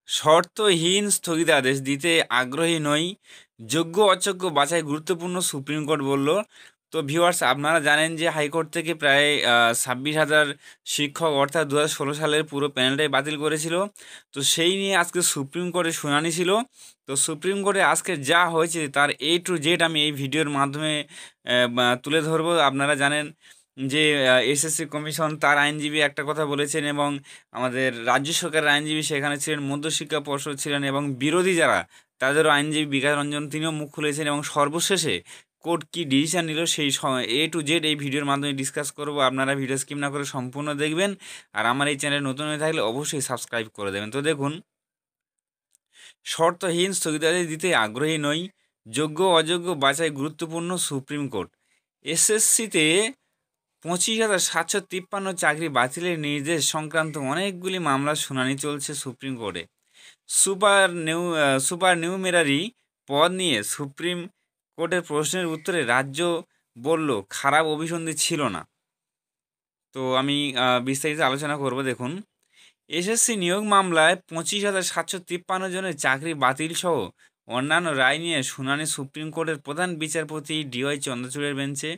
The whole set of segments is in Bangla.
শর্তহীন স্থগিতাদেশ দিতে আগ্রহী নই, যোগ্য অযোগ্য বাছাই গুরুত্বপূর্ণ, সুপ্রিম কোর্ট বলল। তো ভিউয়ার্স, আপনারা জানেন যে হাইকোর্ট থেকে প্রায় 26,000 শিক্ষক অর্থাৎ 2016 সালের পুরো প্যানেলটাই বাতিল করেছিল। তো সেই নিয়ে আজকে সুপ্রিম কোর্টে শুনানি ছিল। তো সুপ্রিম কোর্টে আজকে যা হয়েছে তার A to Z আমি এই ভিডিওর মাধ্যমে তুলে ধরবো। আপনারা জানেন যে এসএসসি কমিশন তার আইনজীবী একটা কথা বলেছেন এবং আমাদের রাজ্য সরকারের আইনজীবী সেখানে ছিলেন, মধ্যশিক্ষা পর্ষদ ছিলেন এবং বিরোধী যারা তাদেরও আইনজীবী বিকাশ রঞ্জন তিনিও মুখ খুলেছেন এবং সর্বশেষে কোর্ট কী ডিসিশন নিল সেই A to Z এই ভিডিওর মাধ্যমে ডিসকাস করব। আপনারা ভিডিও স্কিপ না করে সম্পূর্ণ দেখবেন আর আমার এই চ্যানেল নতুন হয়ে থাকলে অবশ্যই সাবস্ক্রাইব করে দেবেন। তো দেখুন, শর্তহীন স্থগিতাদেশ দিতে আগ্রহী নই, যোগ্য অযোগ্য বাছাই গুরুত্বপূর্ণ, সুপ্রিম কোর্ট। এসএসসিতে 25,753 চাকরি বাতিলের নির্দেশ সংক্রান্ত অনেকগুলি মামলার শুনানি চলছে সুপ্রিম কোর্টে। সুপার নিউমেরারি পদ নিয়ে সুপ্রিম কোর্টের প্রশ্নের উত্তরে রাজ্য বলল খারাপ অভিসন্ধি ছিল না। তো আমি বিস্তারিত আলোচনা করব। দেখুন, এসএসসি নিয়োগ মামলায় 25,753 জনের চাকরি বাতিল সহ অন্যান্য রায় নিয়ে শুনানি সুপ্রিম কোর্টের প্রধান বিচারপতি DY চন্দ্রচূড়ের বেঞ্চে।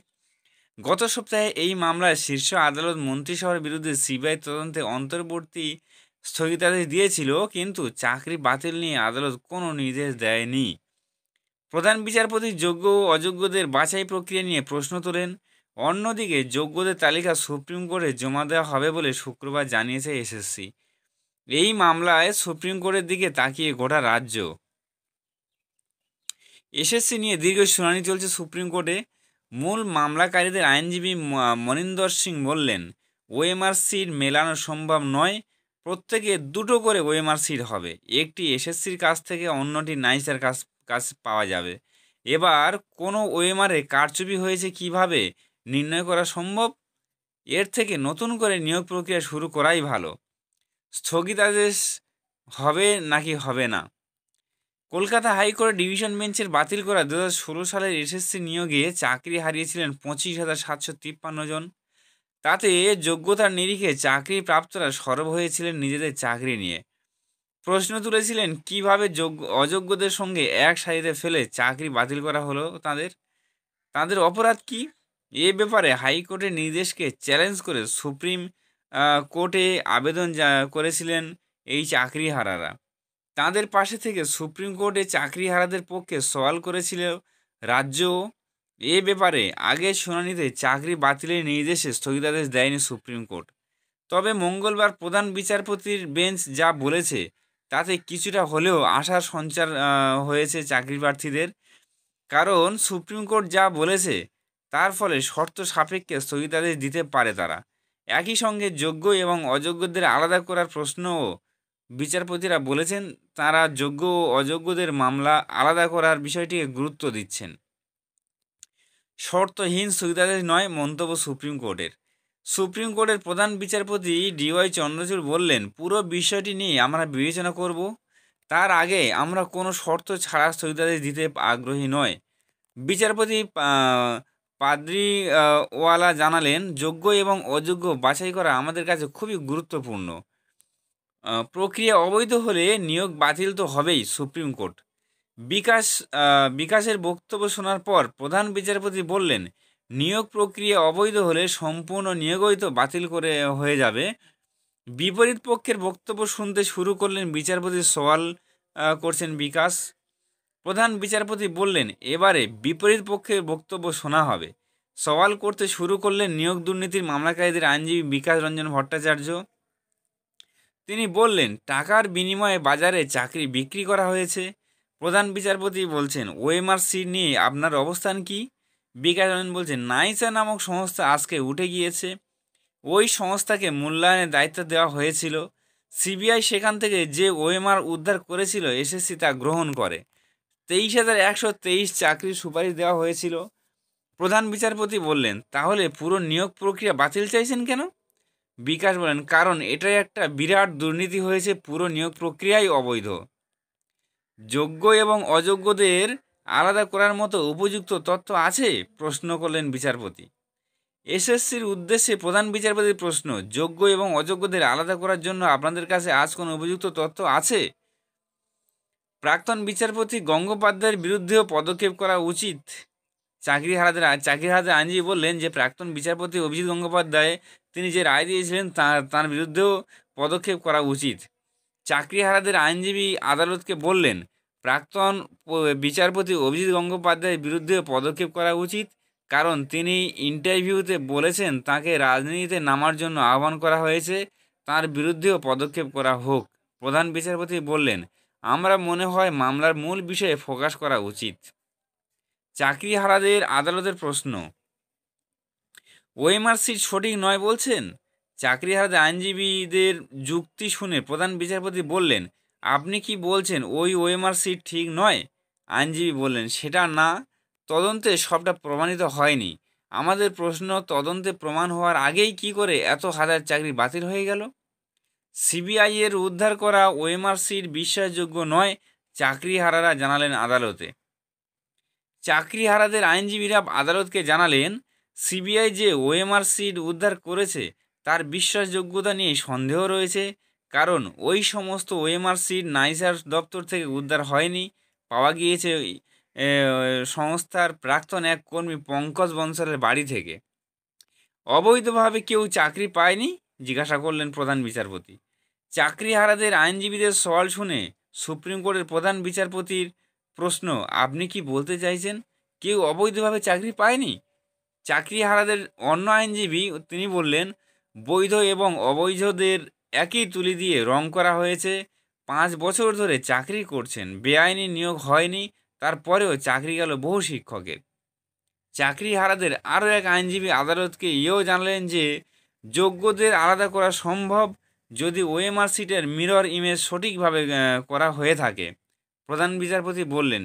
গত সপ্তাহে এই মামলায় শীর্ষ আদালত মন্ত্রিসভার বিরুদ্ধে সিবিআই তদন্তে অন্তর্বর্তী স্থগিতাদেশ দিয়েছিল, কিন্তু চাকরি বাতিল নিয়ে আদালত কোনো নির্দেশ দেয়নি। প্রধান বিচারপতি যোগ্য ও অযোগ্যদের বাছাই প্রক্রিয়া নিয়ে প্রশ্ন তোলেন। অন্যদিকে যোগ্যদের তালিকা সুপ্রিম কোর্টে জমা দেওয়া হবে বলে শুক্রবার জানিয়েছে এসএসসি। এই মামলায় সুপ্রিম কোর্টের দিকে তাকিয়ে গোটা রাজ্য। এসএসসি নিয়ে দীর্ঘ শুনানি চলছে সুপ্রিম কোর্টে। মূল মামলাকারীদের আইনজীবী মনিন্দর সিং বললেন, ওএমআর সিট মেলানো সম্ভব নয়, প্রত্যেকে দুটো করে ওএমআর সিট হবে, একটি এসএসসির কাছ থেকে অন্যটি নাইসার কাছ পাওয়া যাবে। এবার কোনো ওএমআরে কারচুপি হয়েছে কিভাবে নির্ণয় করা সম্ভব? এর থেকে নতুন করে নিয়োগ প্রক্রিয়া শুরু করাই ভালো। স্থগিতাদেশ হবে নাকি হবে না? কলকাতা হাইকোর্ট ডিভিশন বেঞ্চের বাতিল করা 2016 সালের এসএসসি নিয়োগে চাকরি হারিয়েছিলেন 25,753 জন। তাতে যোগ্যতার নিরিখে চাকরি প্রাপ্তরা সরব হয়েছিলেন নিজেদের চাকরি নিয়ে। প্রশ্ন তুলেছিলেন কিভাবে অযোগ্যদের সঙ্গে এক সারিতে ফেলে চাকরি বাতিল করা হলো তাদের অপরাধ কি? এ ব্যাপারে হাইকোর্টের নির্দেশকে চ্যালেঞ্জ করে সুপ্রিম কোর্টে আবেদন করেছিলেন এই চাকরিহারারা। তাদের পাশে থেকে সুপ্রিম কোর্টে চাকরিহারাদের পক্ষে সওয়াল করেছিল রাজ্য। এ ব্যাপারে আগের শুনানিতে চাকরি বাতিলের নির্দেশে স্থগিতাদেশ দেয়নি সুপ্রিম কোর্ট। তবে মঙ্গলবার প্রধান বিচারপতির বেঞ্চ যা বলেছে তাতে কিছুটা হলেও আশার সঞ্চার হয়েছে চাকরি প্রার্থীদের। কারণ সুপ্রিম কোর্ট যা বলেছে তার ফলে শর্ত সাপেক্ষে স্থগিতাদেশ দিতে পারে তারা। একই সঙ্গে যোগ্য এবং অযোগ্যদের আলাদা করার প্রশ্নও বিচারপতিরা বলেছেন, তারা যোগ্য ও অযোগ্যদের মামলা আলাদা করার বিষয়টিকে গুরুত্ব দিচ্ছেন। শর্তহীন স্থগিতাদেশ নয়, মন্তব্য সুপ্রিম কোর্টের। সুপ্রিম কোর্টের প্রধান বিচারপতি DY চন্দ্রচূড় বললেন, পুরো বিষয়টি নিয়ে আমরা বিবেচনা করব, তার আগে আমরা কোনো শর্ত ছাড়া স্থগিতাদেশ দিতে আগ্রহী নয়। বিচারপতি পাদ্রিওয়ালা জানালেন, যোগ্য এবং অযোগ্য বাছাই করা আমাদের কাছে খুবই গুরুত্বপূর্ণ। প্রক্রিয়া অবৈধ হলে নিয়োগ বাতিল তো হবেই। সুপ্রিম কোর্ট বিকাশের বক্তব্য শোনার পর প্রধান বিচারপতি বললেন, নিয়োগ প্রক্রিয়া অবৈধ হলে সম্পূর্ণ নিয়োগই তো বাতিল করে হয়ে যাবে। বিপরীত পক্ষের বক্তব্য শুনতে শুরু করলেন বিচারপতি, সওয়াল করছেন বিকাশ। প্রধান বিচারপতি বললেন, এবারে বিপরীত পক্ষের বক্তব্য শোনা হবে। সওয়াল করতে শুরু করলেন নিয়োগ দুর্নীতির মামলাকারীদের আইনজীবী বিকাশ রঞ্জন ভট্টাচার্য। তিনি বললেন, টাকার বিনিময়ে বাজারে চাকরি বিক্রি করা হয়েছে। প্রধান বিচারপতি বলছেন, ওএমআর সিট নিয়ে আপনার অবস্থান কি? বিকাশ রঞ্জন বলছেন, নাইসা নামক সংস্থা আজকে উঠে গিয়েছে। ওই সংস্থাকে মূল্যায়নের দায়িত্ব দেওয়া হয়েছিল। সিবিআই সেখান থেকে যে ওএমআর উদ্ধার করেছিল এসএসসি তা গ্রহণ করে। 23,123 চাকরির সুপারিশ দেওয়া হয়েছিল। প্রধান বিচারপতি বললেন, তাহলে পুরো নিয়োগ প্রক্রিয়া বাতিল চাইছেন কেন? বিকাশ বলেন, কারণ এটাই একটা বিরাট দুর্নীতি হয়েছে, পুরো নিয়োগ প্রক্রিয়াই অবৈধ। যোগ্য এবং অযোগ্যদের আলাদা করার মতো উপযুক্ত তথ্য আছে? প্রশ্ন করলেন বিচারপতি। এসএসসির উদ্দেশ্যে প্রধান বিচারপতির প্রশ্ন, যোগ্য এবং অযোগ্যদের আলাদা করার জন্য আপনাদের কাছে আজ কোনো উপযুক্ত তথ্য আছে? প্রাক্তন বিচারপতি গঙ্গোপাধ্যায়ের বিরুদ্ধেও পদক্ষেপ করা উচিত। চাকরিহারাদের আইনজীবী বললেন যে প্রাক্তন বিচারপতি অভিজিৎ গঙ্গোপাধ্যায় তিনি যে রায় দিয়েছিলেন তার বিরুদ্ধেও পদক্ষেপ করা উচিত। চাকরিহারাদের আইনজীবী আদালতকে বললেন প্রাক্তন বিচারপতি অভিজিৎ গঙ্গোপাধ্যায়ের বিরুদ্ধে পদক্ষেপ করা উচিত, কারণ তিনি ইন্টারভিউতে বলেছেন তাকে রাজনীতিতে নামার জন্য আহ্বান করা হয়েছে, তার বিরুদ্ধেও পদক্ষেপ করা হোক। প্রধান বিচারপতি বললেন আমরা মনে হয় মামলার মূল বিষয়ে ফোকাস করা উচিত। চাকরিহারাদের আদালতের প্রশ্ন, ওএমআর সিট সঠিক নয় বলছেন? চাকরিহারাদের আইনজীবীদের যুক্তি শুনে প্রধান বিচারপতি বললেন আপনি কি বলছেন ওই ওএমআর সিট ঠিক নয়? আইনজীবী বললেন সেটা না, তদন্তে সবটা প্রমাণিত হয়নি। আমাদের প্রশ্ন তদন্তে প্রমাণ হওয়ার আগেই কি করে এত হাজার চাকরি বাতিল হয়ে গেল? সিবিআই এর উদ্ধার করা ওএমআর সিট বিশ্বাসযোগ্য নয়, চাকরিহারারা জানালেন আদালতে। চাকরিহারাদের আইনজীবীরা আদালতকে জানালেন সিবিআই যে ওএমআর সিট উদ্ধার করেছে তার বিশ্বাসযোগ্যতা নিয়ে সন্দেহ রয়েছে, কারণ ওই সমস্ত ওএমআর সিট নাইসার দপ্তর থেকে উদ্ধার হয়নি, পাওয়া গিয়েছে সংস্থার প্রাক্তন এক কর্মী পঙ্কজ বনসালের বাড়ি থেকে। অবৈধভাবে কেউ চাকরি পায়নি? জিজ্ঞাসা করলেন প্রধান বিচারপতি। চাকরিহারাদের আইনজীবীদের সওয়াল শুনে সুপ্রিম কোর্টের প্রধান বিচারপতির প্রশ্ন আপনি কি বলতে চাইছেন কেউ অবৈধভাবে চাকরি পায়নি? চাকরিহারাদের অন্য আইনজীবী তিনি বললেন বৈধ এবং অবৈধদের একই তুলি দিয়ে রং করা হয়েছে। 5 বছর ধরে চাকরি করছেন, বেআইনি নিয়োগ হয়নি, তারপরেও চাকরি গেল বহু শিক্ষকের। চাকরিহারাদের আরও এক আইনজীবী আদালতকে এও জানালেন যে যোগ্যদের আলাদা করা সম্ভব যদি ওএমআর সিটের মিরর ইমেজ সঠিকভাবে করা হয়ে থাকে। প্রধান বিচারপতি বললেন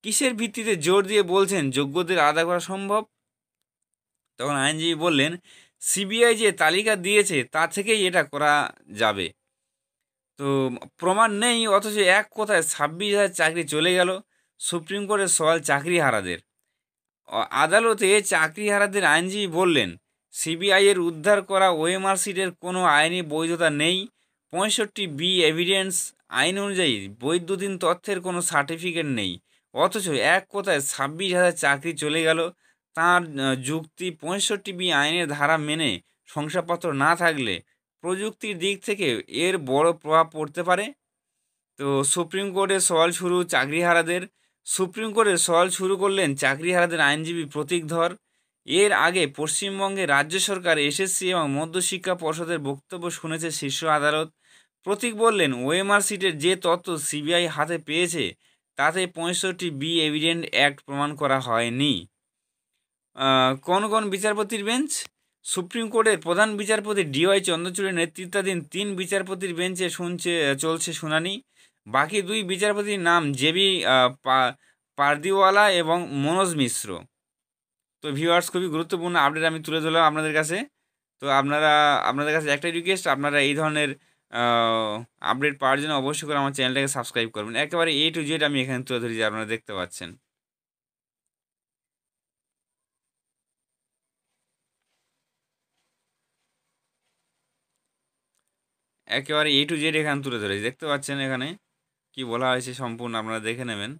কিসের ভিত্তিতে জোর দিয়ে বলছেন যোগ্যদের আলাদা করা সম্ভব? তখন আইনজীবী বললেন সিবিআই যে তালিকা দিয়েছে তা থেকেই এটা করা যাবে। তো প্রমাণ নেই, অথচ এক কথায় 26,000 চাকরি চলে গেল। সুপ্রিম কোর্টের সওয়াল চাকরিহারাদের। আদালতে চাকরিহারাদের আইনজীবী বললেন সিবিআইয়ের উদ্ধার করা ওএমআর সিটের কোনো আইনি বৈধতা নেই। 65B এভিডেন্স আইন অনুযায়ী বৈদ্যুতিন তথ্যের কোনো সার্টিফিকেট নেই, অথচ এক কথায় 26,000 চাকরি চলে গেল। তার যুক্তি 65B আইনের ধারা মেনে শংসাপত্র না থাকলে প্রযুক্তির দিক থেকে এর বড় প্রভাব পড়তে পারে। তো সুপ্রিম কোর্টের সওয়াল শুরু চাকরিহারাদের। সুপ্রিম কোর্টের সওয়াল শুরু করলেন চাকরিহারাদের আইনজীবী প্রতীক ধর। এর আগে পশ্চিমবঙ্গে রাজ্য সরকার এসএসসি এবং মধ্যশিক্ষা পর্ষদের বক্তব্য শুনেছে শীর্ষ আদালত। প্রতীক বললেন ওএমআর সিটের যে তথ্য সিবিআই হাতে পেয়েছে তাতে 65B এভিডেন্ট অ্যাক্ট প্রমাণ করা হয়নি। কোন কোন বিচারপতির বেঞ্চ? সুপ্রিম কোর্টের প্রধান বিচারপতি DY চন্দ্রচূড়ের নেতৃত্বাধীন 3 বিচারপতির বেঞ্চে চলছে শুনানি। বাকি 2 বিচারপতির নাম JB পারদিওয়ালা এবং মনোজ মিশ্র। তো ভিউয়ার্স, খুবই গুরুত্বপূর্ণ আপডেট আমি তুলে ধরলাম আপনাদের কাছে। তো আপনাদের কাছে একটাই রিকোয়েস্ট, আপনারা এই ধরনের আপডেট পাওয়ার জন্য অবশ্যই করে আমার চ্যানেলটাকে সাবস্ক্রাইব করবেন। একেবারে A to Z আমি এখানে তুলে ধরি যে আপনারা দেখতে পাচ্ছেন। একেবারে A to Z এখানে তুলে ধরেছি, দেখতে পাচ্ছেন এখানে কি বলা হয়েছে সম্পূর্ণ আপনারা দেখে নেবেন।